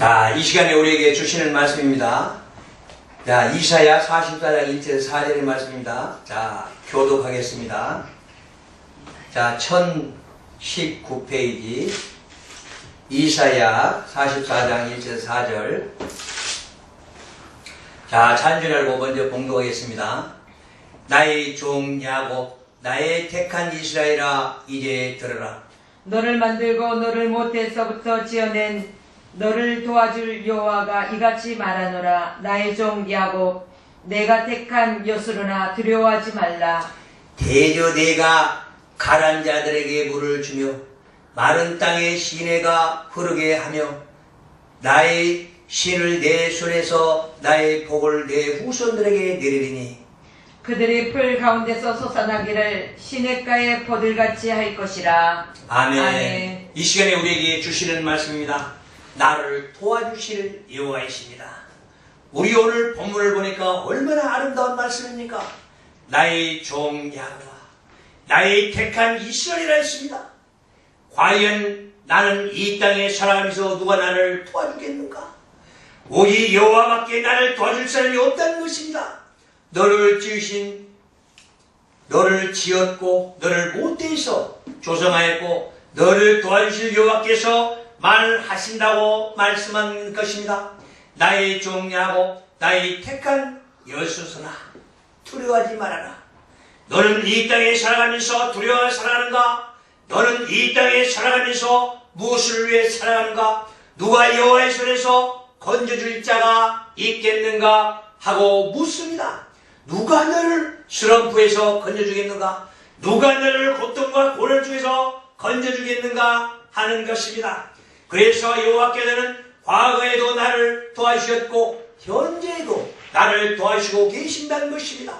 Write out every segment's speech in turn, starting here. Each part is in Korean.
자, 이 시간에 우리에게 주시는 말씀입니다. 자, 이사야 44장 1절 4절의 말씀입니다. 자, 교독하겠습니다. 자, 1019페이지 이사야 44장 1절 4절. 자, 잔줄 알고 먼저 봉독하겠습니다. 나의 종 야곱, 나의 택한 이스라엘아, 이제 들으라. 너를 만들고 너를 모태에서부터 지어낸 너를 도와줄 여호와가 이같이 말하노라. 나의 종 야곱, 내가 택한 여수로나 두려워하지 말라. 대저 내가 가란 자들에게 물을 주며 마른 땅에 시내가 흐르게 하며 나의 신을 내 손에서 나의 복을 내 후손들에게 내리리니 그들이 풀 가운데서 솟아나기를 시냇가의 포들같이 할 것이라. 아멘. 아멘. 이 시간에 우리에게 주시는 말씀입니다. 나를 도와주실 여호와이십니다. 우리 오늘 본문을 보니까 얼마나 아름다운 말씀입니까? 나의 종 야곱아, 나의 택한 이스라엘이라 했습니다. 과연 나는 이 땅에 살아가면서 누가 나를 도와주겠는가? 오직 여호와밖에 나를 도와줄 사람이 없다는 것입니다. 너를 지었고 너를 모태에서 조성하였고 너를 도와주실 여호와께서 말하신다고 말씀한 것입니다. 나의 종 야곱, 나의 택한 여수서나 두려워하지 말아라. 너는 이 땅에 살아가면서 두려워 살아가는가? 너는 이 땅에 살아가면서 무엇을 위해 살아가는가? 누가 여호와의 손에서 건져줄 자가 있겠는가? 하고 묻습니다. 누가 너를 슬럼프에서 건져주겠는가? 누가 너를 고통과 고난 중에서 건져주겠는가? 하는 것입니다. 그래서 여호와께서는 과거에도 나를 도와주셨고 현재에도 나를 도와주시고 계신다는 것입니다.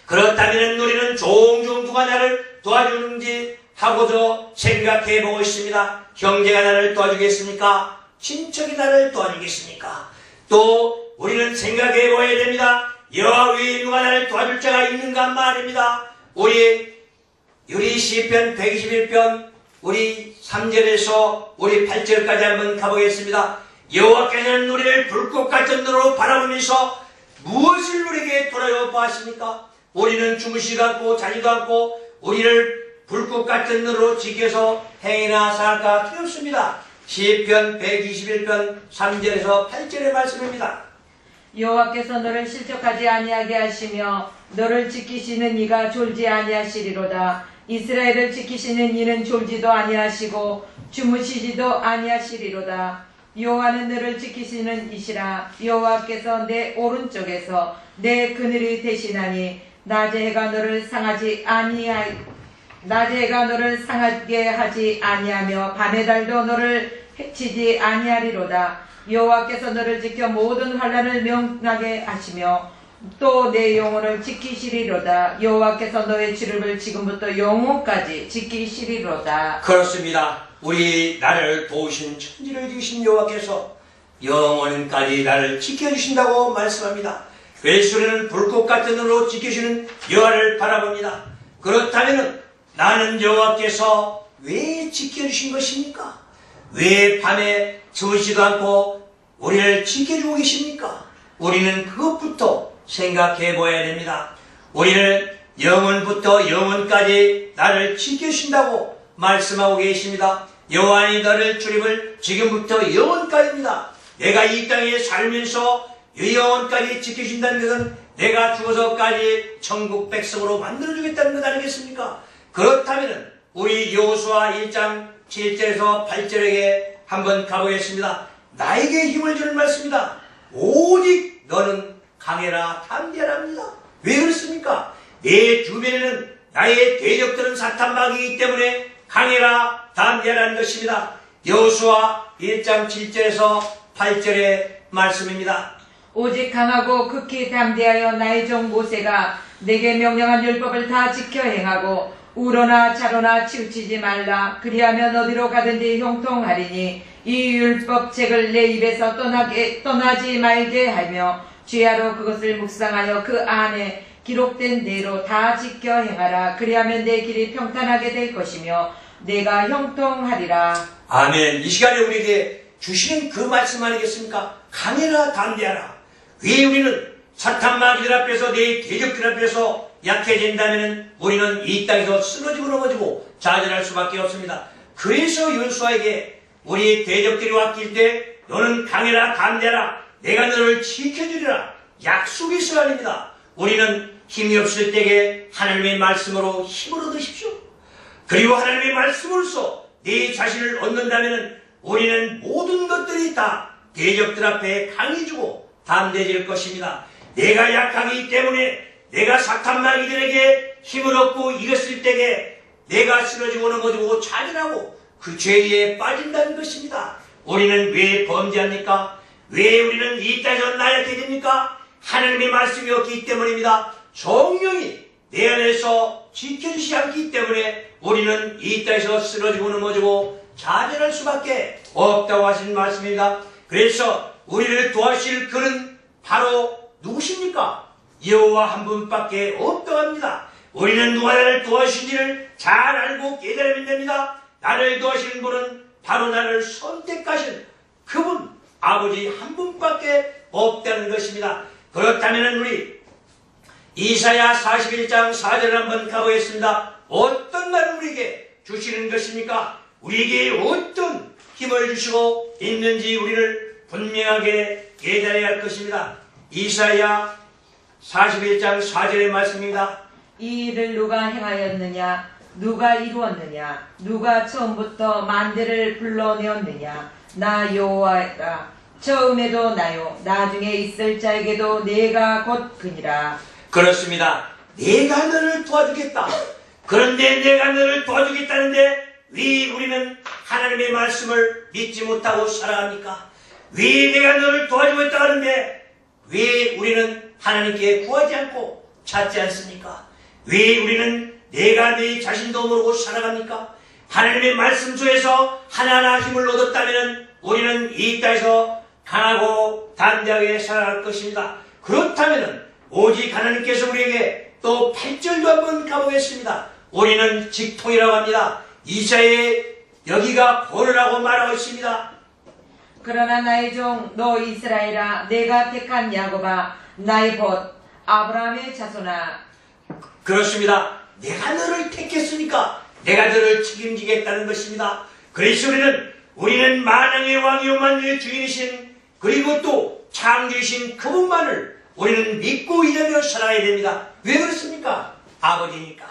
그렇다면 우리는 종종 누가 나를 도와주는지 하고도 생각해 보고 있습니다. 형제가 나를 도와주겠습니까? 친척이 나를 도와주겠습니까? 또 우리는 생각해 보아야 됩니다. 여호와 외에 누가 나를 도와줄 자가 있는가 말입니다. 우리 시편 121편 우리 3절에서 우리 8절까지 한번 가보겠습니다. 여호와께서는 우리를 불꽃 같은 눈으로 바라보면서 무엇을 우리에게 돌아보았습니까? 우리는 주무시지도 않고 자지도 않고 우리를 불꽃 같은 눈으로 지켜서 행위나 살까 두렵습니다. 시편 121편 3절에서 8절의 말씀입니다. 여호와께서 너를 실족하지 아니하게 하시며 너를 지키시는 이가 졸지 아니하시리로다. 이스라엘을 지키시는 이는 졸지도 아니하시고 주무시지도 아니하시리로다. 여호와는 너를 지키시는 이시라. 여호와께서 내 오른쪽에서 내 그늘이 되시나니 낮에 해가 너를 상하게 하지 아니하며 밤의 달도 너를 해치지 아니하리로다. 여호와께서 너를 지켜 모든 환난을 명하게 하시며 또 내 영혼을 지키시리로다. 여호와께서 너의 지름을 지금부터 영원까지 지키시리로다. 그렇습니다. 우리 나를 도우신 천지를 지으신 여호와께서 영원까지 나를 지켜주신다고 말씀합니다. 그래서 우리는 불꽃 같은 눈으로 지켜주시는 여호와를 바라봅니다. 그렇다면 나는 여호와께서 왜 지켜주신 것입니까? 왜 밤에 주무시지도 않고 우리를 지켜주고 계십니까? 우리는 그것부터 생각해 보아야 됩니다. 우리는 영원부터 영원까지 나를 지켜주신다고 말씀하고 계십니다. 여호와니 너를 주림을 지금부터 영원까지입니다. 내가 이 땅에 살면서 영원까지 지켜주신다는 것은 내가 죽어서까지 천국 백성으로 만들어주겠다는 것 아니겠습니까? 그렇다면 우리 여호수아 1장 7절에서 8절에게 한번 가보겠습니다. 나에게 힘을 주는 말씀입니다. 오직 너는 강해라 담대하랍니다. 왜 그렇습니까? 내 주변에는 나의 대적들은 사탄마귀이기 때문에 강해라 담대하라는 것입니다. 여호수아 1장 7절에서 8절의 말씀입니다. 오직 강하고 극히 담대하여 나의 종 모세가 내게 명령한 율법을 다 지켜 행하고 우로나 자로나 치우치지 말라. 그리하면 어디로 가든지 형통하리니 이 율법책을 내 입에서 떠나지 말게 하며 주야로 그것을 묵상하여 그 안에 기록된 대로 다 지켜 행하라. 그리하면 내 길이 평탄하게 될 것이며 내가 형통하리라. 아멘. 이 시간에 우리에게 주시는 그 말씀 아니겠습니까? 강해라 담대하라. 왜 우리는 사탄 마귀들 앞에서 내 대적들 앞에서 약해진다면 우리는 이 땅에서 쓰러지고 넘어지고 좌절할 수밖에 없습니다. 그래서 여호수아에게 우리 대적들이 왔길 때 너는 강해라 담대하라 내가 너를 지켜주리라 약속이 있어야 합니다. 우리는 힘이 없을 때에 하나님의 말씀으로 힘을 얻으십시오. 그리고 하나님의 말씀으로써 네 자신을 얻는다면 우리는 모든 것들이 다 대적들 앞에 강해지고 담대해질 것입니다. 내가 약하기 때문에 내가 사탄 마귀들에게 힘을 얻고 이겼을 때에 내가 쓰러지고 넘어지고 좌절하고 그 죄에 빠진다는 것입니다. 우리는 왜 범죄합니까? 왜 우리는 이 땅에서 나약해 됩니까? 하나님의 말씀이 없기 때문입니다. 성령이 내 안에서 지켜주시지 않기 때문에 우리는 이 땅에서 쓰러지고 넘어지고 좌절할 수밖에 없다고 하신 말씀입니다. 그래서 우리를 도와주실 그는 바로 누구십니까? 여호와 한 분밖에 없다고 합니다. 우리는 누가 나를 도와주신지를 잘 알고 깨달으면 됩니다. 나를 도와주시는 분은 바로 나를 선택하신 그분 아버지 한 분밖에 없다는 것입니다. 그렇다면 우리 이사야 41장 4절을 한번 가보겠습니다. 어떤 말을 우리에게 주시는 것입니까? 우리에게 어떤 힘을 주시고 있는지 우리를 분명하게 깨달아야 할 것입니다. 이사야 41장 4절의 말씀입니다. 이 일을 누가 행하였느냐? 누가 이루었느냐? 누가 처음부터 만대를 불러내었느냐? 나 여호와라. 처음에도 나요. 나중에 있을 자에게도 내가 곧 그니라. 그렇습니다. 내가 너를 도와주겠다. 그런데 내가 너를 도와주겠다는데 왜 우리는 하나님의 말씀을 믿지 못하고 살아갑니까? 왜 내가 너를 도와주겠다 하는데 왜 우리는 하나님께 구하지 않고 찾지 않습니까? 왜 우리는 내가 내 자신도 모르고 살아갑니까? 하나님의 말씀 속에서 하나하나 힘을 얻었다면 우리는 이 땅에서 강하고 담대하게 살아갈 것입니다. 그렇다면 오직 하나님께서 우리에게 또 8절도 한번 가보겠습니다. 우리는 직통이라고 합니다. 이사야에 여기가 고르라고 말하고 있습니다. 그러나 나의 종 너 이스라엘아 내가 택한 야곱아 나의 벗 아브라함의 자손아. 그렇습니다. 내가 너를 택했으니까 내가 너를 책임지겠다는 것입니다. 그래서 우리는 만왕의 왕이요 만유의 주인이신 그리고 또 창조이신 그분만을 우리는 믿고 이르며 살아야 됩니다. 왜 그렇습니까? 아버지니까.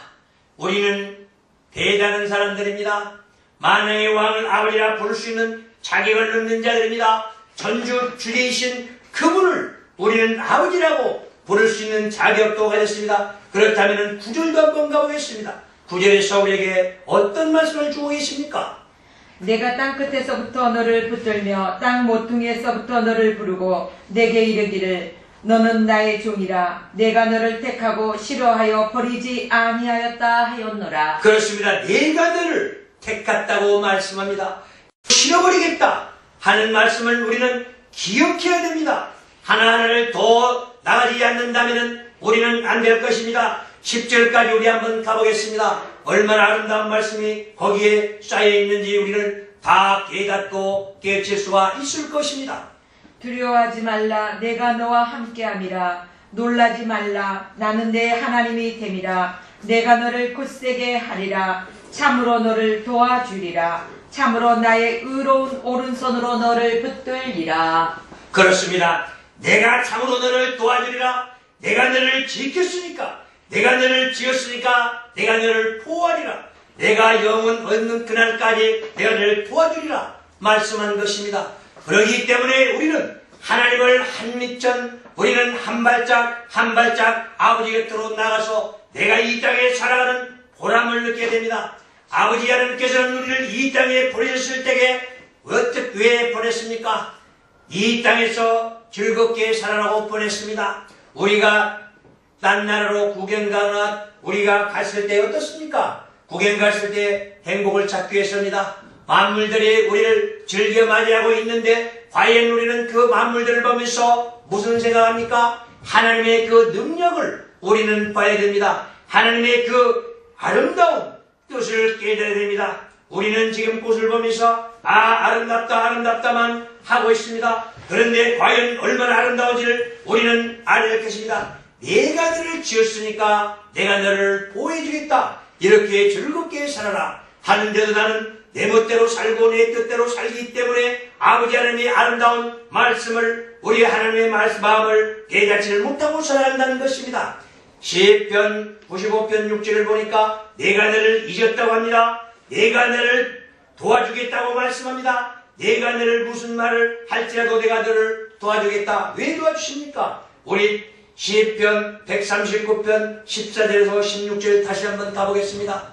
우리는 대단한 사람들입니다. 만왕의 왕을 아버지라 부를 수 있는 자격을 얻는 자들입니다. 전주 주제이신 그분을 우리는 아버지라고 부를 수 있는 자격도 가졌습니다. 그렇다면 9절도 한번 가보겠습니다. 9절에서 우리에게 어떤 말씀을 주고 계십니까? 내가 땅 끝에서부터 너를 붙들며 땅 모퉁이에서부터 너를 부르고 내게 이르기를 너는 나의 종이라 내가 너를 택하고 싫어하여 버리지 아니하였다 하였노라. 그렇습니다. 내가 너를 택했다고 말씀합니다. 싫어버리겠다 하는 말씀을 우리는 기억해야 됩니다. 하나하나를 더 나가지 않는다면 우리는 안 될 것입니다. 10절까지 우리 한번 가보겠습니다. 얼마나 아름다운 말씀이 거기에 쌓여있는지 우리는 다 깨닫고 깨칠 수가 있을 것입니다. 두려워하지 말라 내가 너와 함께함이라. 놀라지 말라 나는 내 하나님이 됨이라. 내가 너를 굳세게 하리라. 참으로 너를 도와주리라. 참으로 나의 의로운 오른손으로 너를 붙들리라. 그렇습니다. 내가 참으로 너를 도와주리라. 내가 너를 지켰으니까 내가 너를 지었으니까 내가 너를 보호하리라. 내가 영원 얻는 그날까지 내가 너를 도와주리라 말씀한 것입니다. 그러기 때문에 우리는 하나님을 한 밑전 우리는 한 발짝 한 발짝 아버지 곁으로 나가서 내가 이 땅에 살아가는 보람을 느끼게 됩니다. 아버지 하나님께서는 우리를 이 땅에 보내셨을 때에 어떻게 왜 보냈습니까? 이 땅에서 즐겁게 살아라고 보냈습니다. 우리가 딴 나라로 구경 가거나 우리가 갔을 때 어떻습니까? 구경 갔을 때 행복을 찾기 위해서입니다. 만물들이 우리를 즐겨 맞이하고 있는데 과연 우리는 그 만물들을 보면서 무슨 생각합니까? 하나님의 그 능력을 우리는 봐야 됩니다. 하나님의 그 아름다운 뜻을 깨달아야 됩니다. 우리는 지금 꽃을 보면서 아름답다 아름답다만 하고 있습니다. 그런데 과연 얼마나 아름다운지를 우리는 알아야 할 것입니다. 내가 너를 지었으니까 내가 너를 보호해주겠다. 이렇게 즐겁게 살아라 하는데도 나는 내 멋대로 살고 내 뜻대로 살기 때문에 아버지 하나님의 아름다운 말씀을 우리 하나님의 마음을 깨닫지를 못하고 살아간다는 것입니다. 시편 95편 6절을 보니까 내가 너를 잊었다고 합니다. 내가 너를 도와주겠다고 말씀합니다. 내가 너를 무슨 말을 할지라도 내가 너를 도와주겠다. 왜 도와주십니까? 우리 시편 139편 14절에서 16절 다시 한번 가보겠습니다.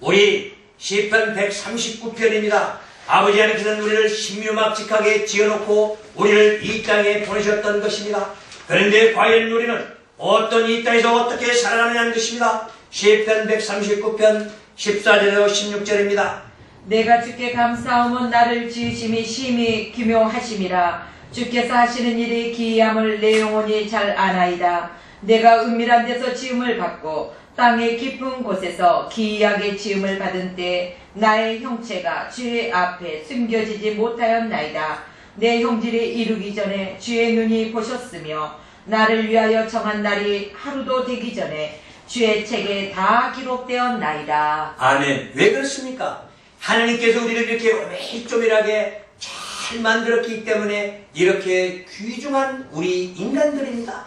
우리 시편 139편입니다. 아버지 하나님께서는 우리를 신묘막직하게 지어놓고 우리를 이 땅에 보내셨던 것입니다. 그런데 과연 우리는 어떤 이 땅에서 어떻게 살아가느냐는 것입니다. 시편 139편 14절에서 16절입니다. 내가 주께 감사함은 나를 지으심이 심히 기묘하심이라. 주께서 하시는 일이 기이함을 내 영혼이 잘 아나이다. 내가 은밀한 데서 지음을 받고 땅의 깊은 곳에서 기이하게 지음을 받은 때 나의 형체가 주의 앞에 숨겨지지 못하였나이다. 내 형질이 이루기 전에 주의 눈이 보셨으며 나를 위하여 정한 날이 하루도 되기 전에 주의 책에 다 기록되었나이다. 아멘. 왜 그렇습니까? 하나님께서 우리를 이렇게 오밀조밀하게 잘 만들었기 때문에 이렇게 귀중한 우리 인간들입니다.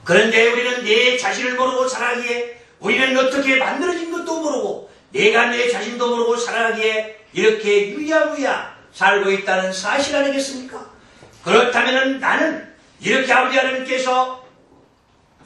그런데 우리는 내 자신을 모르고 살아가기에, 우리는 어떻게 만들어진 것도 모르고 내가 내 자신도 모르고 살아가기에 이렇게 유야무야 살고 있다는 사실 아니겠습니까? 그렇다면 나는 이렇게 아버지 하나님께서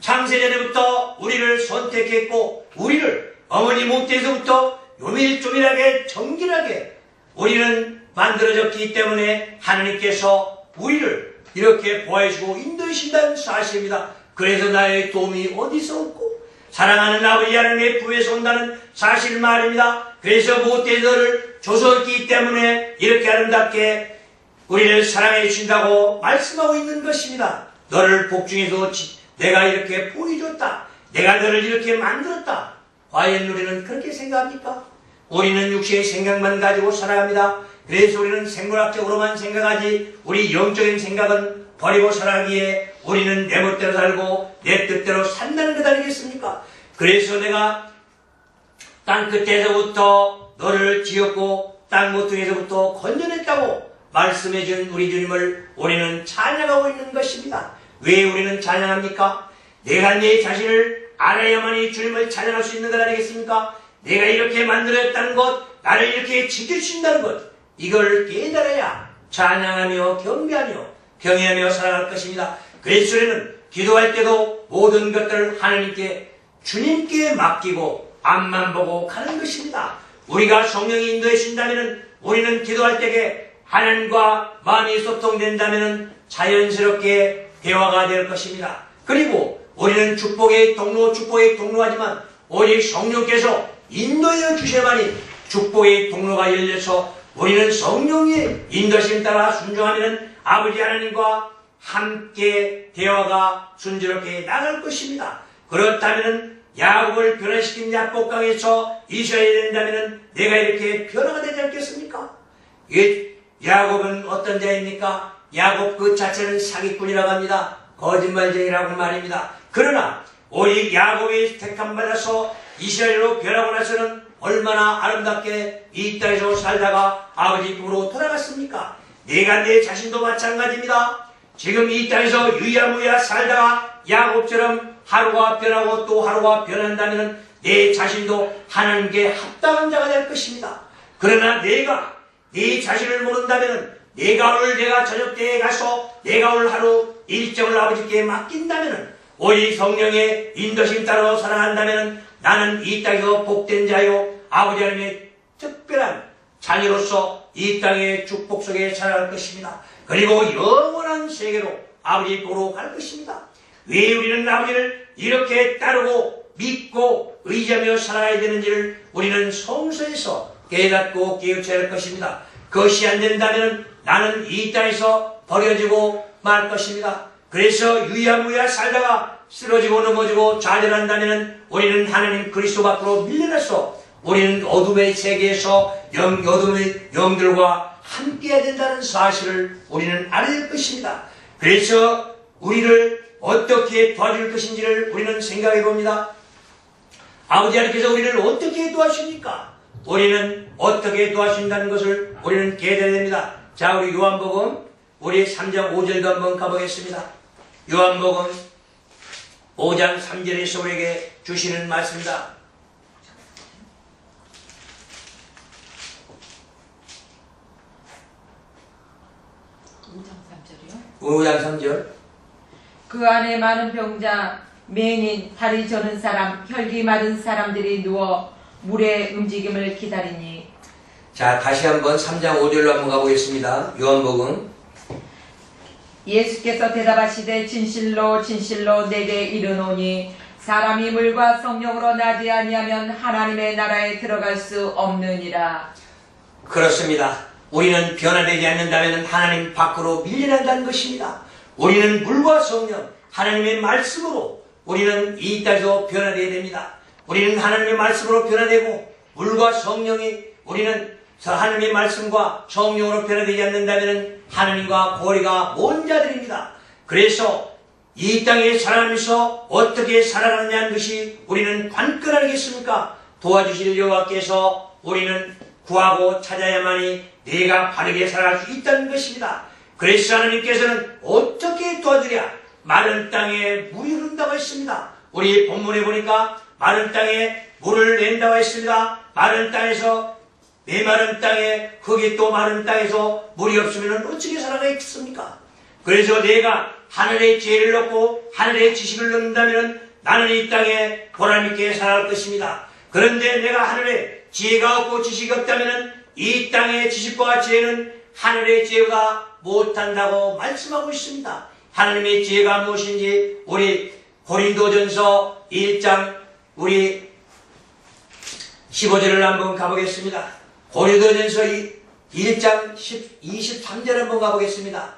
창세전에부터 우리를 선택했고 우리를 어머니 몸때에서부터 요밀조밀하게 정결하게 우리는 만들어졌기 때문에 하나님께서 우리를 이렇게 보호해주고 인도해주신다는 사실입니다. 그래서 나의 도움이 어디서 없고 사랑하는 아버지 하나님의 부에서 온다는 사실 말입니다. 그래서 모태들을 조성했기 때문에 이렇게 아름답게 우리를 사랑해 주신다고 말씀하고 있는 것입니다. 너를 복중에서 내가 이렇게 보여줬다. 내가 너를 이렇게 만들었다. 과연 우리는 그렇게 생각합니까? 우리는 육체의 생각만 가지고 살아갑니다. 그래서 우리는 생물학적으로만 생각하지 우리 영적인 생각은 버리고 살아가기에 우리는 내 멋대로 살고 내 뜻대로 산다는 것 아니겠습니까? 그래서 내가 땅끝에서부터 너를 지었고 땅 모퉁이에서부터 건져냈다고 말씀해준 우리 주님을 우리는 찬양하고 있는 것입니다. 왜 우리는 찬양합니까? 내가 내 자신을 알아야만이 주님을 찬양할 수 있는 것 아니겠습니까? 내가 이렇게 만들었다는 것, 나를 이렇게 지켜주신다는 것, 이걸 깨달아야 찬양하며 경배하며 경외하며 살아갈 것입니다. 그래서 우리는 기도할 때도 모든 것들을 하나님께 주님께 맡기고 앞만 보고 가는 것입니다. 우리가 성령이 인도해 주신다면 우리는 기도할 때에 하나님과 마음이 소통된다면 자연스럽게 대화가 될 것입니다. 그리고 우리는 축복의 통로하지만 오직 성령께서 인도해 주셔야만이 축복의 통로가 열려서 우리는 성령의 인도심 따라 순종하면 아버지 하나님과 함께 대화가 순조롭게 나갈 것입니다. 그렇다면 야곱을 변화시킨 야복강에서 이스라엘이 된다면 내가 이렇게 변화가 되지 않겠습니까? 야곱은 어떤 자입니까? 야곱 그 자체는 사기꾼이라고 합니다. 거짓말쟁이라고 말입니다. 그러나 오직 야곱이 택함받아서 이스라엘로 변하고 나서는 얼마나 아름답게 이 땅에서 살다가 아버지 품으로 돌아갔습니까? 내가 내 자신도 마찬가지입니다. 지금 이 땅에서 유야무야 살다가 야곱처럼 하루가 변하고 또 하루가 변한다면 내 자신도 하나님께 합당한 자가 될 것입니다. 그러나 내가 내 자신을 모른다면 내가 오늘 내가 저녁 때에 가서 내가 오늘 하루 일정을 아버지께 맡긴다면 오직 성령의 인도심 따라 살아간다면 나는 이 땅에서 복된 자요 아버지 하나님의 특별한 자녀로서 이 땅의 축복 속에 살아갈 것입니다. 그리고 영원한 세계로 아버지 보러 갈 것입니다. 왜 우리는 아버지를 이렇게 따르고 믿고 의지하며 살아가야 되는지를 우리는 성서에서 깨닫고 깨우쳐야 할 것입니다. 그것이 안 된다면 나는 이 땅에서 버려지고 말 것입니다. 그래서 유야무야 살다가 쓰러지고 넘어지고 좌절한다면 우리는 하나님 그리스도 밖으로 밀려나서 우리는 어둠의 세계에서 어둠의 영들과 함께해야 된다는 사실을 우리는 알아야 할 것입니다. 그래서 우리를 어떻게 도와줄 것인지를 우리는 생각해 봅니다. 아버지 하나님께서 우리를 어떻게 도와주십니까? 우리는 어떻게 도와주신다는 것을 우리는 깨달아야 됩니다. 자, 우리 요한복음 우리 3장 5절도 한번 가보겠습니다. 요한복음 5장 3절에서 우리에게 주시는 말씀입니다. 5장 3절. 그 안에 많은 병자, 맹인, 다리 저는 사람, 혈기 마른 사람들이 누워 물의 움직임을 기다리니. 자, 다시 한번 3장 5절로 한번 가보겠습니다. 요한복음. 예수께서 대답하시되 진실로 진실로 내게 이르노니 사람이 물과 성령으로 나지 아니하면 하나님의 나라에 들어갈 수 없느니라. 그렇습니다. 우리는 변화되지 않는다면 하나님 밖으로 밀려난다는 것입니다. 우리는 물과 성령, 하나님의 말씀으로 우리는 이 땅에서 변화되어야 됩니다. 우리는 하나님의 말씀으로 변화되고 물과 성령이 우리는 하나님의 말씀과 성령으로 변화되지 않는다면 하나님과 거리가 먼 자들입니다. 그래서 이 땅에 살아가면서 어떻게 살아가느냐는 것이 우리는 관건하겠습니까? 도와주실 여호와께서 우리는 구하고 찾아야만이 내가 바르게 살아갈 수 있다는 것입니다. 그래서 하나님께서는 어떻게 도와주랴? 마른 땅에 물이 흐른다고 했습니다. 우리 본문에 보니까 마른 땅에 물을 낸다고 했습니다. 마른 땅에서 메마른 땅에 흙이 또 마른 땅에서 물이 없으면 어떻게 살아가겠습니까? 그래서 내가 하늘의 지혜를 얻고 하늘의 지식을 얻는다면 나는 이 땅에 보람있게 살아갈 것입니다. 그런데 내가 하늘의 지혜가 없고 지식이 없다면 이 땅의 지식과 지혜는 하늘의 지혜보다 못한다고 말씀하고 있습니다. 하나님의 지혜가 무엇인지 우리 고린도전서 1장 우리 15절을 한번 가보겠습니다. 고린도전서 1장 23절 한번 가보겠습니다.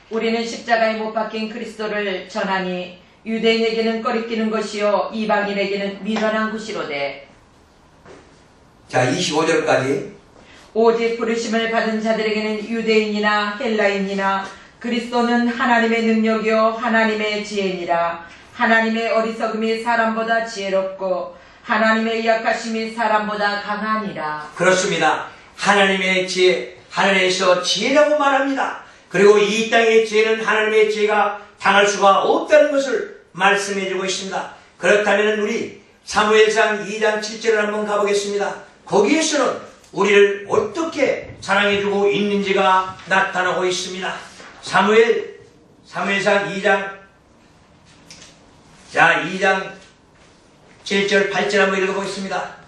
우리는 십자가에 못 박힌 그리스도를 전하니 유대인에게는 꺼리끼는 것이요 이방인에게는 미련한 것이로되. 자, 25절까지. 오직 부르심을 받은 자들에게는 유대인이나 헬라인이나 그리스도는 하나님의 능력이요 하나님의 지혜니라. 하나님의 어리석음이 사람보다 지혜롭고 하나님의 약하심이 사람보다 강하니라. 그렇습니다. 하나님의 지혜, 하늘에서 지혜라고 말합니다. 그리고 이 땅의 지혜는 하나님의 지혜가 당할 수가 없다는 것을 말씀해주고 있습니다. 그렇다면 우리 사무엘상 2장 7절을 한번 가보겠습니다. 거기에서는 우리를 어떻게 사랑해주고 있는지가 나타나고 있습니다. 사무엘상 2장, 자, 2장 7절, 8절 한번 읽어보겠습니다.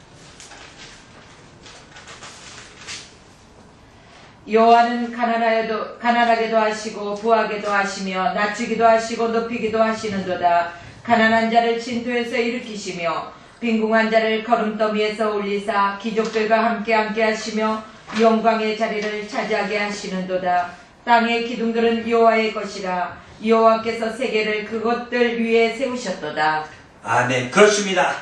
여호와는 가난하게도 하시고 부하게도 하시며 낮추기도 하시고 높이기도 하시는도다. 가난한 자를 진토에서 일으키시며 빈궁한 자를 거름더미에서 올리사 귀족들과 함께 하시며 영광의 자리를 차지하게 하시는도다. 땅의 기둥들은 여호와의 것이라. 여호와께서 세계를 그것들 위에 세우셨도다. 아멘. 그렇습니다.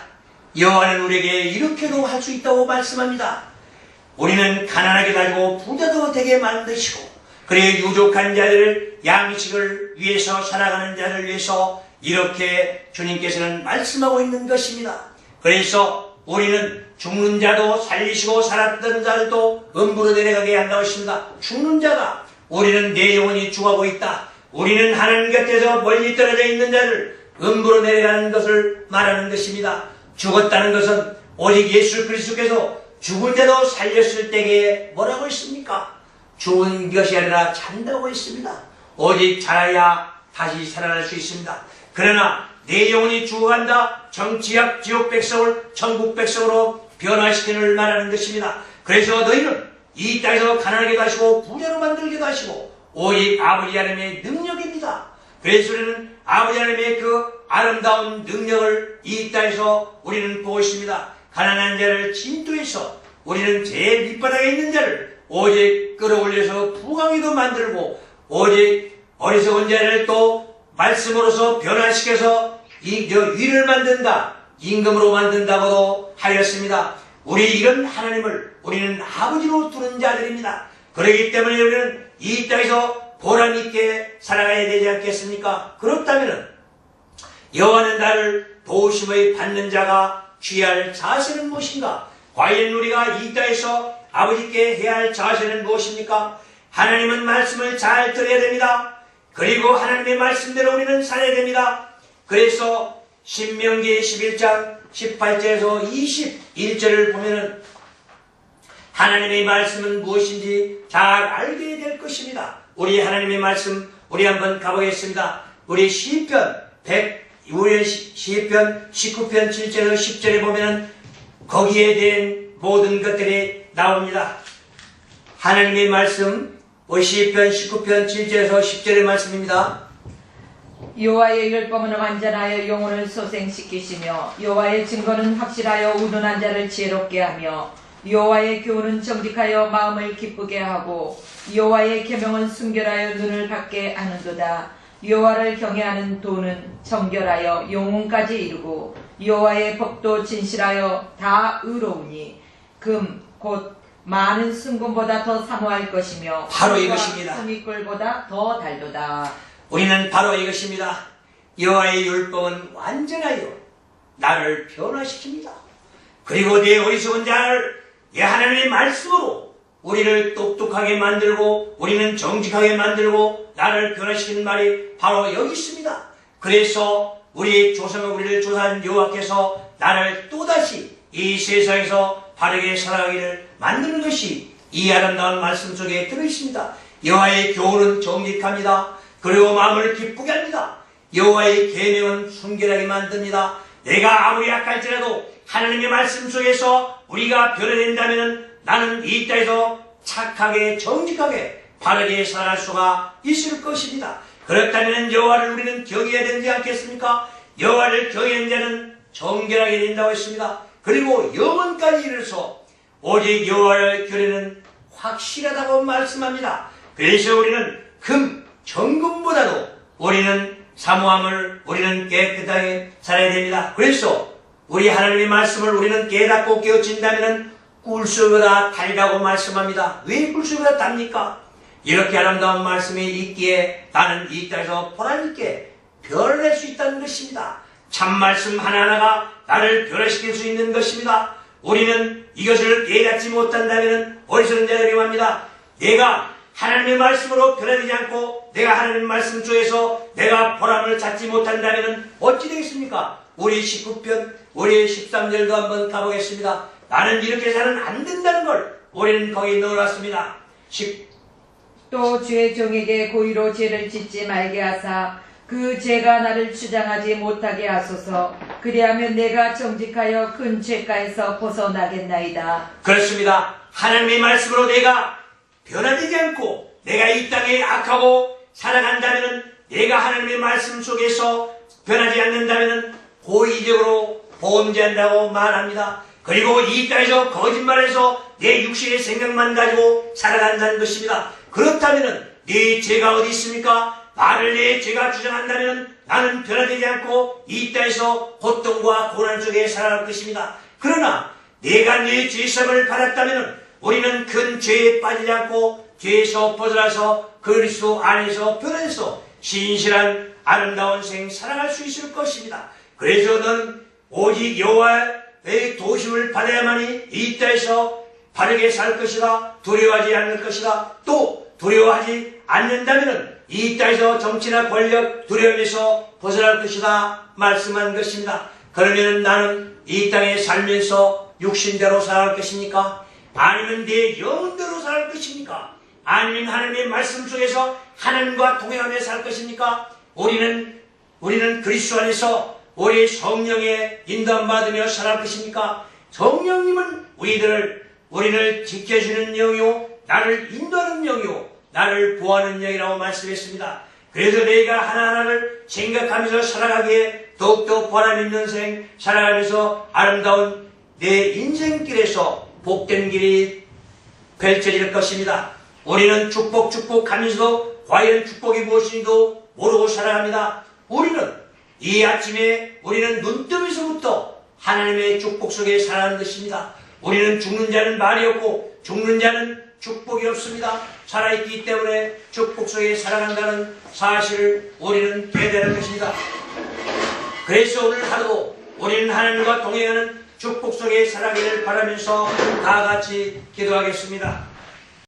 여호와는 우리에게 이렇게도 할 수 있다고 말씀합니다. 우리는 가난하게 살고 부자도 되게 만드시고 그리고 유족한 자들을 양식을 위해서 살아가는 자를 위해서 이렇게 주님께서는 말씀하고 있는 것입니다. 그래서 우리는 죽는 자도 살리시고 살았던 자들도 음부로 내려가게 한다고 했습니다. 죽는 자가 우리는 내 영혼이 죽어가고 있다. 우리는 하나님 곁에서 멀리 떨어져 있는 자를 음부로 내려가는 것을 말하는 것입니다. 죽었다는 것은 오직 예수 그리스도께서 죽은 자도 살렸을 때에 뭐라고 했습니까? 죽은 것이 아니라 잔다고 했습니다. 오직 자야 다시 살아날 수 있습니다. 그러나 내 영혼이 죽어간다. 정치약 지옥 백성을 천국 백성으로 변화시키는 말하는 것입니다. 그래서 너희는 이 땅에서 가난하게도 하시고 부자로 만들기도 하시고 오직 아버지 하나님의 능력입니다. 그래서 우리는 아버지 하나님의 그 아름다운 능력을 이 땅에서 우리는 보고 있습니다. 가난한 자를 진토에서 우리는 제일 밑바닥에 있는 자를 오직 끌어올려서 부강이도 만들고 오직 어리석은 자를 또 말씀으로서 변화시켜서 위를 만든다. 임금으로 만든다고도 하였습니다. 우리 이런 하나님을 우리는 아버지로 두는 자들입니다. 그렇기 때문에 우리는 이 땅에서 보람있게 살아가야 되지 않겠습니까? 그렇다면 여호와는 나를 도우심을 받는 자가 취할 자세는 무엇인가? 과연 우리가 이 땅에서 아버지께 해야 할 자세는 무엇입니까? 하나님은 말씀을 잘 들어야 됩니다. 그리고 하나님의 말씀대로 우리는 살아야 됩니다. 그래서 신명기 11장 18절에서 21절을 보면은 하나님의 말씀은 무엇인지 잘 알게 될 것입니다. 우리 하나님의 말씀 우리 한번 가보겠습니다. 우리 시편 19편 7절에서 10절에 보면은 거기에 대한 모든 것들이 나옵니다. 하나님의 말씀 우리 시편 19편 7절에서 10절의 말씀입니다. 여호와의 율법은 완전하여 영혼을 소생시키시며 여호와의 증거는 확실하여 우둔한 자를 지혜롭게 하며 여호와의 교훈은 정직하여 마음을 기쁘게 하고 여호와의 계명은 순결하여 눈을 밝게 하는도다. 여호와를 경외하는 도는 정결하여 영혼까지 이루고 여호와의 법도 진실하여 다 의로우니 금 곧 많은 순금보다 더 사모할 것이며 바로 이것입니다. 송이꿀보다 더 달도다. 우리는 바로 이것입니다. 여호와의 율법은 완전하여 나를 변화시킵니다. 그리고 내 어리석은 자를 내 하나님의 말씀으로 우리를 똑똑하게 만들고 우리는 정직하게 만들고 나를 변화시키는 말이 바로 여기 있습니다. 그래서 우리 조상은 우리를 조사한 여호와께서 나를 또다시 이 세상에서 바르게 살아가기를 만드는 것이 이 아름다운 말씀 속에 들어있습니다. 여호와의 교훈은 정직합니다. 그리고 마음을 기쁘게 합니다. 여호와의 계명은 순결하게 만듭니다. 내가 아무리 약할지라도 하나님의 말씀 속에서 우리가 변화된다면 나는 이 땅에서 착하게 정직하게 바르게 살아갈 수가 있을 것입니다. 그렇다면 여호와를 우리는 경외해야 되지 않겠습니까? 여호와를 경외하는 자는 정결하게 된다고 했습니다. 그리고 영원까지 이르러서 오직 여호와를 경외는 확실하다고 말씀합니다. 그래서 우리는 금, 정금보다도 우리는 사모함을 우리는 깨끗하게 살아야 됩니다. 그래서 우리 하나님의 말씀을 우리는 깨닫고 깨우친다면 꿀수보다 달다고 말씀합니다. 왜 꿀수보다 답니까? 이렇게 아름다운 말씀이 있기에 나는 이 땅에서 보람있게 변할 수 있다는 것입니다. 참말씀 하나하나가 나를 변화시킬 수 있는 것입니다. 우리는 이것을 깨닫지 못한다면 어리석은 자들이 합니다. 내가 하나님의 말씀으로 변화되지 않고 내가 하나님의 말씀 속에서 내가 보람을 찾지 못한다면 어찌 되겠습니까? 우리 19편 우리 13절도 한번 가보겠습니다. 나는 이렇게 살면 안 된다는 걸 우리는 거기 넣어놨습니다. 또 주의 종에게 고의로 죄를 짓지 말게 하사 그 죄가 나를 주장하지 못하게 하소서. 그리하면 내가 정직하여 큰 죄가에서 벗어나겠나이다. 그렇습니다. 하나님의 말씀으로 내가 변화되지 않고 내가 이 땅에 악하고 살아간다면 내가 하나님의 말씀 속에서 변하지 않는다면 고의적으로 범죄한다고 말합니다. 그리고 이 땅에서 거짓말해서 내 육신의 생각만 가지고 살아간다는 것입니다. 그렇다면 네 죄가 어디 있습니까? 나를 내 죄가 주장한다면 나는 변화되지 않고 이 땅에서 고통과 고난 속에 살아갈 것입니다. 그러나 내가 내 죄사함을 받았다면 우리는 큰 죄에 빠지지 않고 죄에서 벗어나서 그리스도 안에서 변해서 신실한 아름다운 생 살아갈 수 있을 것입니다. 그래서 너는 오직 여호와의 도심을 받아야만이 이 땅에서 바르게 살 것이다. 두려워하지 않을 것이다. 또 두려워하지 않는다면 이 땅에서 정치나 권력 두려움에서 벗어날 것이다 말씀한 것입니다. 그러면 나는 이 땅에 살면서 육신대로 살아갈 것입니까? 아니면 내 영혼대로 살아갈 것입니까? 아니면 하나님의 말씀 속에서 하나님과 동행하며 살 것입니까? 우리는 그리스도 안에서 우리 성령의 인도함 받으며 살아갈 것입니까? 성령님은 우리를 지켜주는 영이요 나를 인도하는 영이요 나를 보호하는 영이라고 말씀했습니다. 그래서 내가 하나하나를 생각하면서 살아가기에 더욱더 보람있는 생 살아가면서 아름다운 내 인생길에서 복된 길이 펼쳐질 것입니다. 우리는 축복하면서도 과연 축복이 무엇인지도 모르고 살아갑니다. 우리는 이 아침에 우리는 눈뜨면서부터 하나님의 축복 속에 살아가는 것입니다. 우리는 죽는 자는 말이 없고 죽는 자는 축복이 없습니다. 살아있기 때문에 축복 속에 살아간다는 사실을 우리는 깨달을 것입니다. 그래서 오늘 하루도 우리는 하나님과 동행하는 축복 속에 살아가기를 바라면서 다 같이 기도하겠습니다.